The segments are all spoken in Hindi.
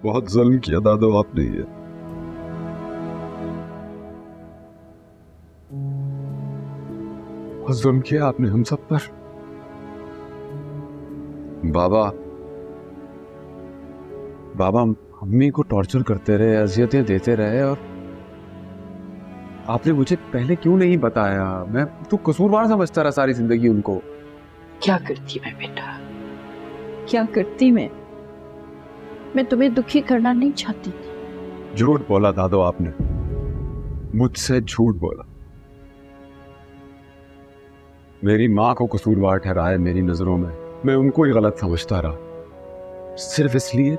बहुत जुल्म किया दादो आपने ये। बहुत जुल्म किया आपने हम सब पर। बाबा मम्मी को टॉर्चर करते रहे, अजियतें देते रहे, और आपने मुझे पहले क्यों नहीं बताया? मैं तो कसूरवार समझता रहा सारी जिंदगी उनको। क्या करती मैं बेटा, क्या करती मैं तुम्हें दुखी करना नहीं चाहती थी। झूठ बोला दादो आपने, मुझसे झूठ बोला। मेरी माँ को कसूरवार ठहराया मेरी नजरों में। मैं उनको ही गलत समझता रहा, सिर्फ इसलिए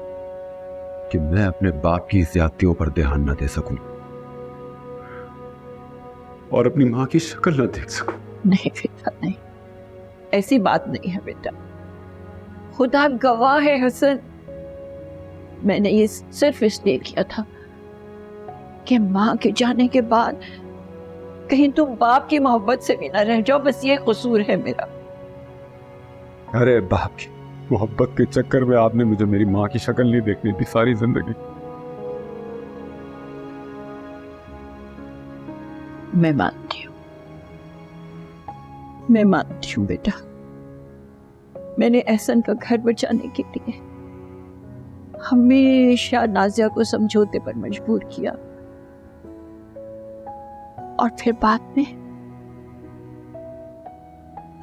कि मैं अपने बाप की ज्यादतियों पर ध्यान न दे सकूं और अपनी माँ की शक्ल न देख सकूं। नहीं बेटा नहीं, ऐसी बात नहीं है बेटा। खुदा गवाह है हसन, मैंने ये सिर्फ इसलिए किया था कि माँ के जाने के बाद कहीं तुम बाप की मोहब्बत से भी ना रह जाओ, बस ये कसूर है मेरा। अरे बाप की मोहब्बत के चक्कर में आपने मुझे मेरी माँ की शक्ल नहीं देखनी थी सारी जिंदगी। मैं मानती हूँ बेटा, मैंने एहसन का घर बचाने के लिए हमेशा नाजिया को समझौते पर मजबूर किया, और फिर बाद में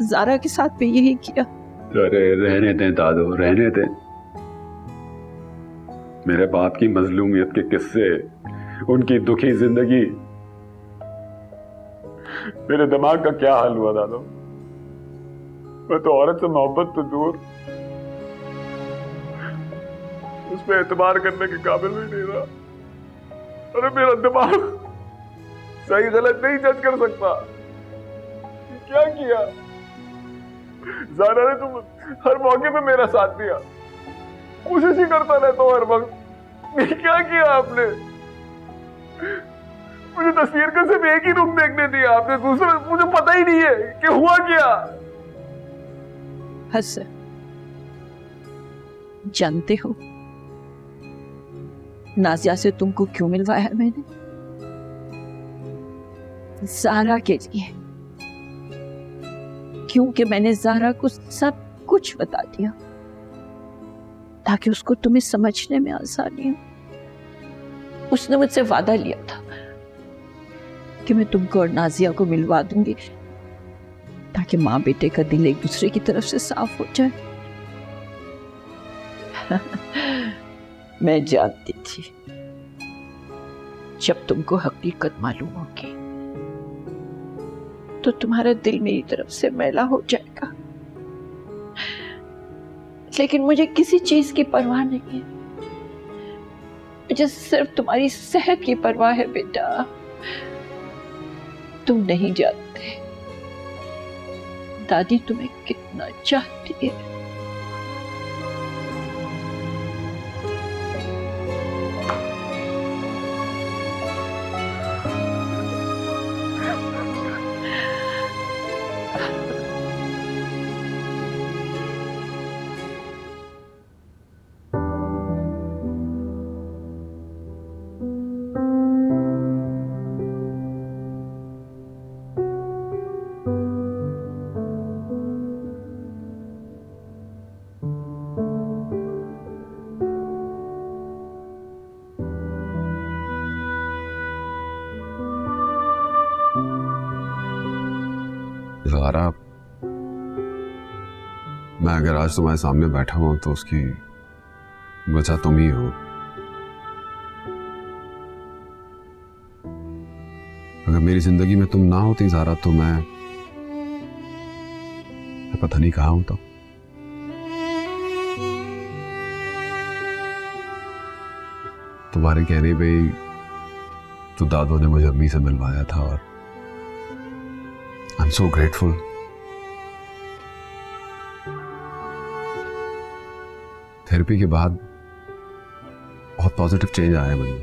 ज़ारा के साथ भी यही किया। अरे रहने दें दादो, रहने दें। मेरे बाप की मजलूमियत के किस्से, उनकी दुखी जिंदगी, मेरे दिमाग का क्या हाल हुआ दादो? मैं तो औरत से मोहब्बत तो दूर, उस पर एतबार करने के काबिल भी नहीं रहा। अरे मेरा दिमाग सही गलत नहीं जज कर सकता। क्या किया ज़ारा ने? तुम हर मौके पे मेरा साथ दिया, कोशिश ही करता रहता हूं हर वक्त। क्या किया आपने? मुझे तस्वीर का सिर्फ एक ही रुख देखने दिया आपने, दूसरा मुझे पता ही नहीं है कि हुआ क्या। हसन, जानते हो नाजिया से तुमको क्यों मिलवाया मैंने? ज़ारा के लिए, क्योंकि मैंने ज़ारा को सब कुछ बता दिया ताकि उसको तुम्हें समझने में आसानी हो। उसने मुझसे वादा लिया था कि मैं तुमको और नाजिया को मिलवा दूंगी ताकि माँ बेटे का दिल एक दूसरे की तरफ से साफ हो जाए। मैं जानती थी जब तुमको हकीकत मालूम होगी तो तुम्हारा दिल मेरी तरफ से मैला हो जाएगा, लेकिन मुझे किसी चीज की परवाह नहीं है। मुझे सिर्फ तुम्हारी सेहत की परवाह है बेटा। तुम नहीं जानते दादी तुम्हें कितना चाहती है। ज़ारा, मैं अगर आज तुम्हारे सामने बैठा हूं तो उसकी वजह तुम ही हो। अगर मेरी जिंदगी में तुम ना होती ज़ारा तो मैं पता नहीं कहाँ होता। तुम्हारे कहने पे ही तो दादो ने मुझे अम्मी से मिलवाया था, और I am so grateful. Therapy के बाद बहुत पॉजिटिव चेंज आया मुझे।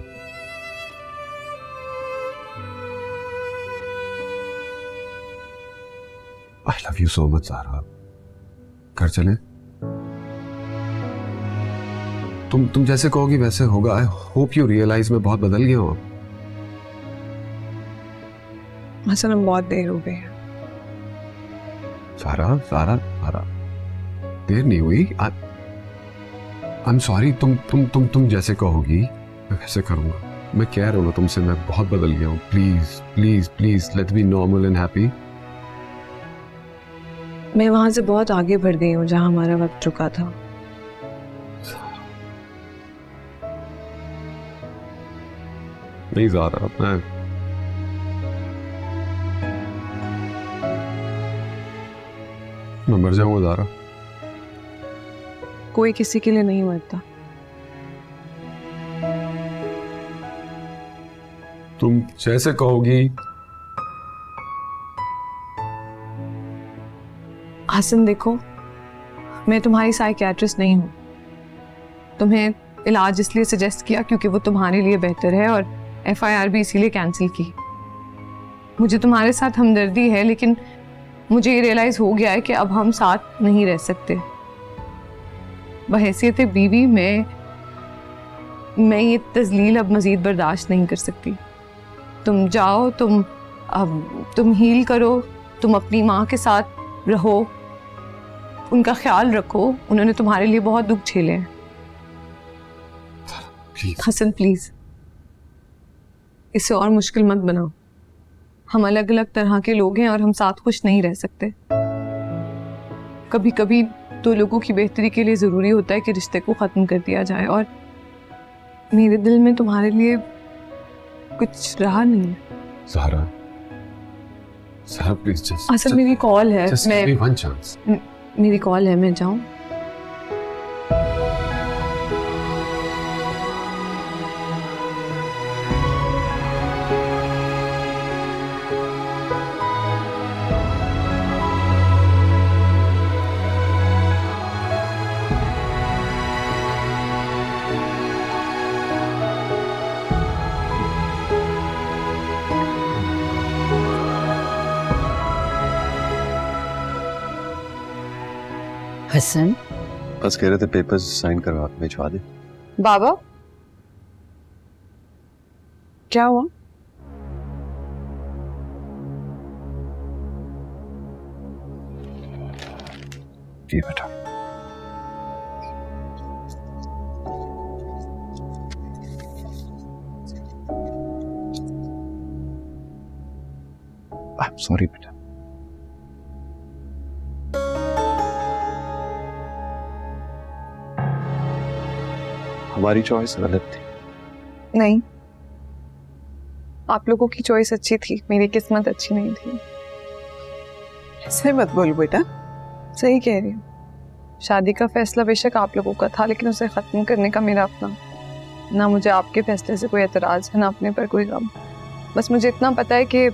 I love you so much Zara. घर चलें? तुम जैसे कहोगी वैसे होगा। आई होप यू रियलाइज मैं बहुत बदल गया हूँ। हसन हम बहुत देर हो गई है। सारा सारा सारा देर नहीं हुई। I am sorry. तुम जैसे कहोगी मैं वैसे करूंगा। मैं कह रहा हूँ ना तुमसे, मैं बहुत बदल गया हूँ। Please please please let's be normal and happy. मैं वहां से बहुत आगे बढ़ गई हूँ जहां हमारा वक्त रुका था। नहीं जा रहा मैं मर जाऊंगा ज़ारा। कोई किसी के लिए नहीं मरता। तुम जैसे कहोगी। हसन देखो, मैं तुम्हारी साइकियाट्रिस्ट नहीं हूँ। तुम्हें इलाज इसलिए सजेस्ट किया क्योंकि वो तुम्हारे लिए बेहतर है, और FIR भी इसीलिए कैंसिल की। मुझे तुम्हारे साथ हमदर्दी है, लेकिन मुझे ये रियलाइज हो गया है कि अब हम साथ नहीं रह सकते। बहैसियत बीवी मैं ये तजलील अब मजीद बर्दाश्त नहीं कर सकती। तुम जाओ, तुम हील करो, तुम अपनी माँ के साथ रहो, उनका ख्याल रखो। उन्होंने तुम्हारे लिए बहुत दुख झेले हैं। हसन प्लीज इसे और मुश्किल मत बनाओ। हम अलग अलग तरह के लोग हैं और हम साथ खुश नहीं रह सकते। कभी कभी तो लोगों की बेहतरी के लिए जरूरी होता है कि रिश्ते को खत्म कर दिया जाए, और मेरे दिल में तुम्हारे लिए कुछ रहा नहीं है। ज़ारा प्लीज जस्ट असल मेरी कॉल है, मैं वन चांस। मेरी कॉल है, मैं जाऊं? हसन, बस कह रहे थे पेपर्स साइन करवा के भिजवा दे। बाबा क्या हुआ? जी बेटा। आई एम सॉरी बेटा। हमारी चॉइस गलत थी। नहीं, आप लोगों की चॉइस अच्छी थी, मेरी किस्मत अच्छी नहीं थी। ऐसे मत बोल बेटा। सही कह रही हूँ। शादी का फैसला बेशक आप लोगों का था, लेकिन उसे खत्म करने का मेरा अपना। ना मुझे आपके फैसले से कोई एतराज है, ना अपने पर कोई गम। बस मुझे इतना पता है कि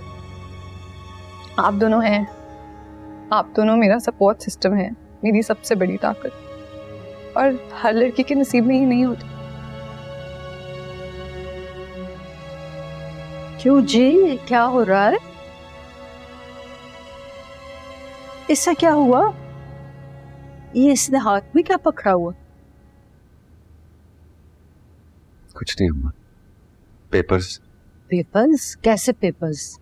आप दोनों हैं, आप दोनों मेरा सपोर्ट सिस्टम है, मेरी सबसे बड़ी ताकत। और हर लड़की के नसीब में ही नहीं होती। क्यों जी, क्या हो रहा है? इससे क्या हुआ? ये इसने हाथ में क्या पकड़ा हुआ? कुछ नहीं हुआ। पेपर्स। पेपर्स? कैसे पेपर्स?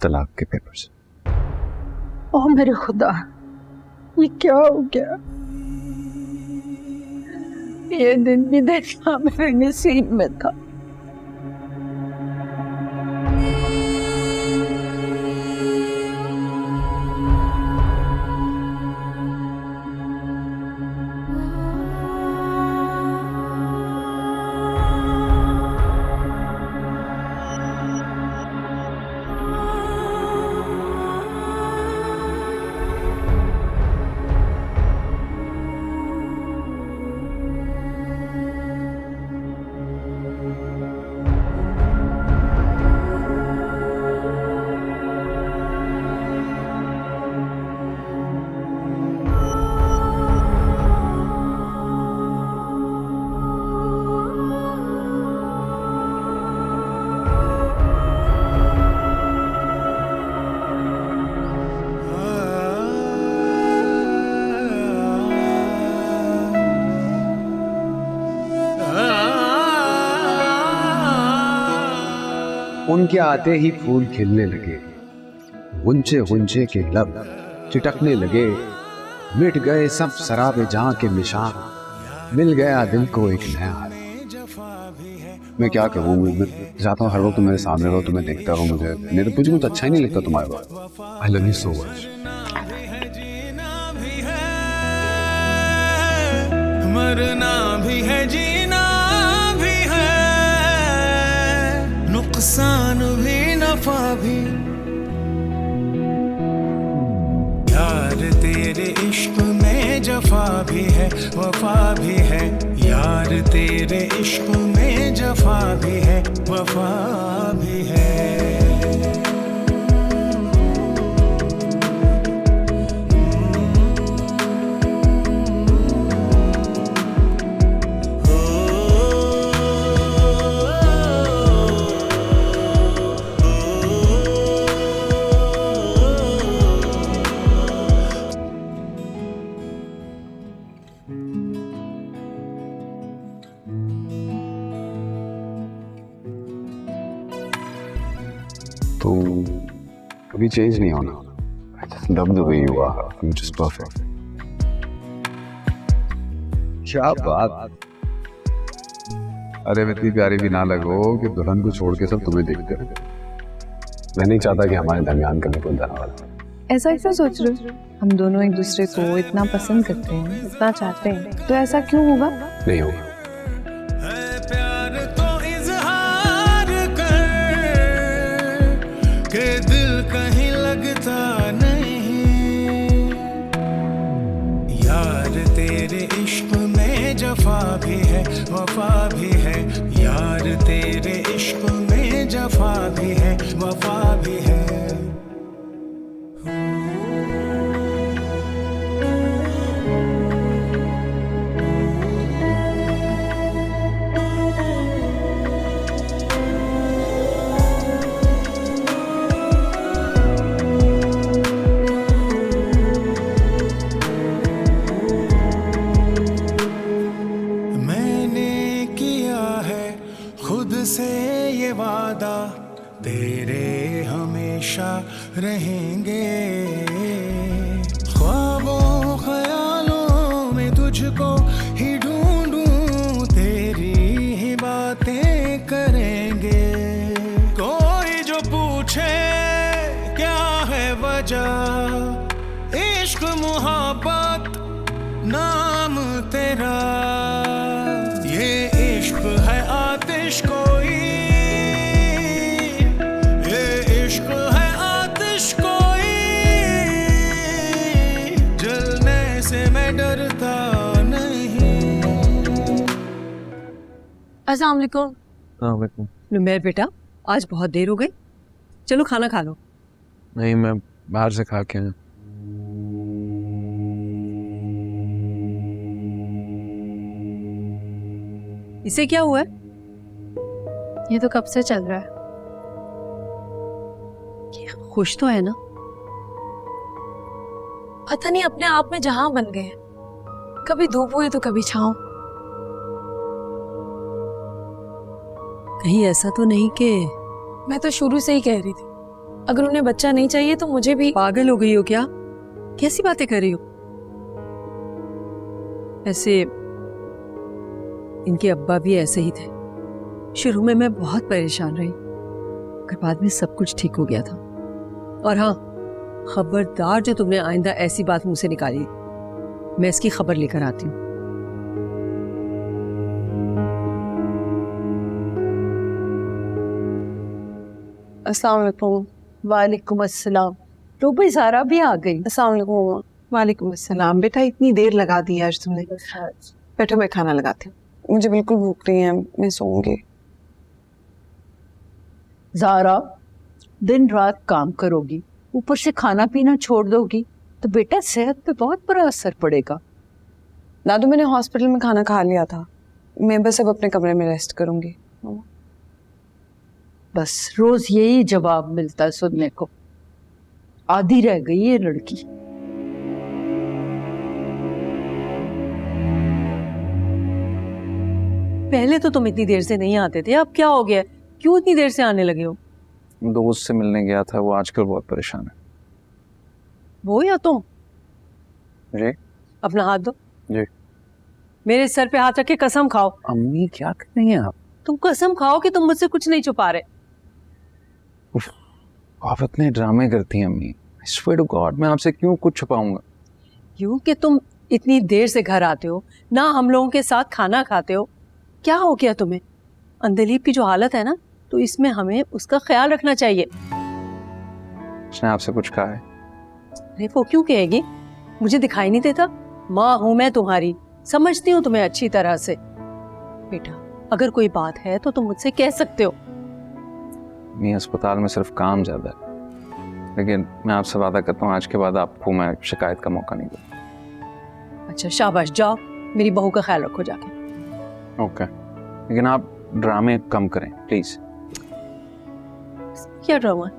तलाक के पेपर्स। ओह मेरे खुदा, ये क्या हो गया? ये दिन भी देखना मेरे नसीब में था। उनके आते ही फूल खिलने लगे, गुंजे गुंजे के लब चिटकने लगे, मिट गए सब शराबे जां के निशान, मिल गया दिल को एक नया। मैं क्या कहूँ, मैं चाहता हूँ हर वक्त मेरे सामने रहो, तुम्हें देखता रहो, मुझे कुछ अच्छा ही नहीं लगता तुम्हारे बारे। आई लव यू सो मच। मरना भी है, जीना भी है, नुकसान भी नफा भी। यार तेरे इश्क में जफा भी है, वफा भी है। यार तेरे इश्क में जफा भी है, वफा भी है। तुम कभी चेंज नहीं होना। I just love the way you are. You're just perfect. क्या बात। अरे इतनी प्यारी भी ना लगो कि दुल्हन को छोड़ के सब तुम्हें देखते हो। मैं नहीं चाहता कि हमारे दरमियान कभी कोई दरार। ऐसा क्यों सोच रहे हो? हम दोनों एक दूसरे को इतना पसंद करते हैं, इतना चाहते हैं, तो ऐसा क्यों होगा? नहीं होगा। प्यार तो इजहार कर के दिल कहीं लगता नहीं। यार तेरे इश्क में जफा भी है, वफा भी है। यार तेरे इश्क में जफा भी है, वफा भी है। से ये वादा तेरे हमेशा रहेंगे। ख्वाबों ख्यालों में तुझको ही ढूंढूं, तेरी ही बातें करेंगे। कोई जो पूछे क्या है वजह, इश्क मुहब्बत नाम तेरा। ये इश्क है आतिश कोई, ये इश्क है आतिश कोई, जलने से मैं डरता नहीं। अस्सलाम वालेकुम। नुमैर बेटा, आज बहुत देर हो गई, चलो खाना खा लो। नहीं, मैं बाहर से खा के आया। इसे क्या हुआ है? ये तो कब से चल रहा है। ये खुश तो है ना? पता नहीं अपने आप में जहां बन गए हैं, कभी धूप हुई तो कभी छांव। कहीं ऐसा तो नहीं कि मैं तो शुरू से ही कह रही थी, अगर उन्हें बच्चा नहीं चाहिए तो मुझे भी। पागल हो गई हो क्या? कैसी बातें कर रही हो? ऐसे इनके अब्बा भी ऐसे ही थे। शुरू में मैं बहुत परेशान रही, मगर बाद में सब कुछ ठीक हो गया था। और हाँ, खबरदार जो तुमने आइंदा ऐसी बात मुंह से निकाली, मैं इसकी खबर लेकर आती हूँ। अस्सलाम वालेकुम। वालेकुम अस्सलाम। तो भाई ज़ारा भी आ गई। अस्सलाम वालेकुम। वालेकुम अस्सलाम। बेटा इतनी देर लगा दी आज तुमने। बैठो, मैं खाना लगाती हूँ। मुझे बिल्कुल भूख नहीं है, मैं सोऊंगी। ज़ारा, दिन रात काम करोगी, ऊपर से खाना पीना छोड़ दोगी तो बेटा सेहत पे बहुत बड़ा असर पड़ेगा। दादू, मैंने हॉस्पिटल में खाना खा लिया था, मैं बस अब अपने कमरे में रेस्ट करूंगी। बस रोज यही जवाब मिलता है सुनने को। आधी रह गई ये लड़की। पहले तो तुम इतनी देर से नहीं आते थे, अब क्या हो गया? क्यों इतनी देर से आने लगे हो? दोस्त से मिलने गया था, वो आजकल बहुत परेशान है। वो या तुम? जी अपना हाथ दो। जी। मेरे सर पे हाथ रख के कसम खाओ। अम्मी क्या कर रही हैं आप? तुम कसम खाओ कि तुम मुझसे कुछ नहीं छुपा रहे। आप इतने ड्रामे करती हैं अम्मी। I swear to God, मैं आपसे क्यों कुछ छुपाऊंगा? यूं कि तुम इतनी देर से घर आते हो ना, हम लोगों के साथ खाना खाते हो। क्या हो गया तुम्हें? अंदलीप की जो हालत है ना, तो इसमें हमें उसका ख्याल रखना चाहिए। उसने आपसे कुछ कहा है? अरे वो क्यों कहेगी? मुझे दिखाई नहीं देता? माँ हूं मैं तुम्हारी, समझती हूँ तुम्हें अच्छी तरह से। बेटा, अगर कोई बात है तो तुम मुझसे कह सकते हो। मैं अस्पताल में सिर्फ काम ज्यादा है, लेकिन मैं आपसे वादा करता हूँ आज के बाद आपको मैं शिकायत का मौका नहीं दूंगा। अच्छा शाबाश, जाओ मेरी बहू का ख्याल रखो जाके। ओके, लेकिन आप ड्रामे कम करें प्लीज। क्या ड्रामा?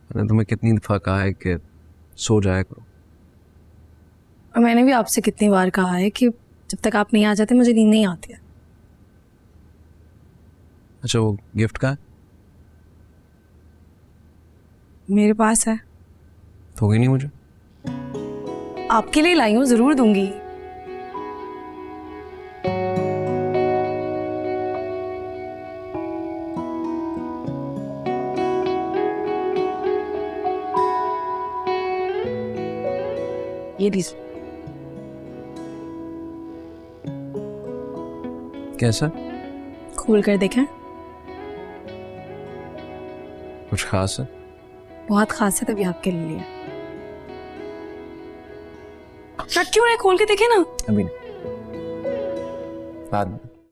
मैंने तुम्हें कितनी दफा कहा है कि सो जाया करो। और मैंने भी आपसे कितनी बार कहा है कि जब तक आप नहीं आ जाते मुझे नींद नहीं आती है। अच्छा वो गिफ्ट का है? मेरे पास है, दोगी नहीं मुझे? आपके लिए लाई हूँ, जरूर दूंगी। ये लीजिए। कैसा? खोल कर देखें। कुछ खास है? बहुत खास है, तभी आपके लिए लिया। रख क्यों रहे? खोल के देखे ना। अभी नहीं, बाद में।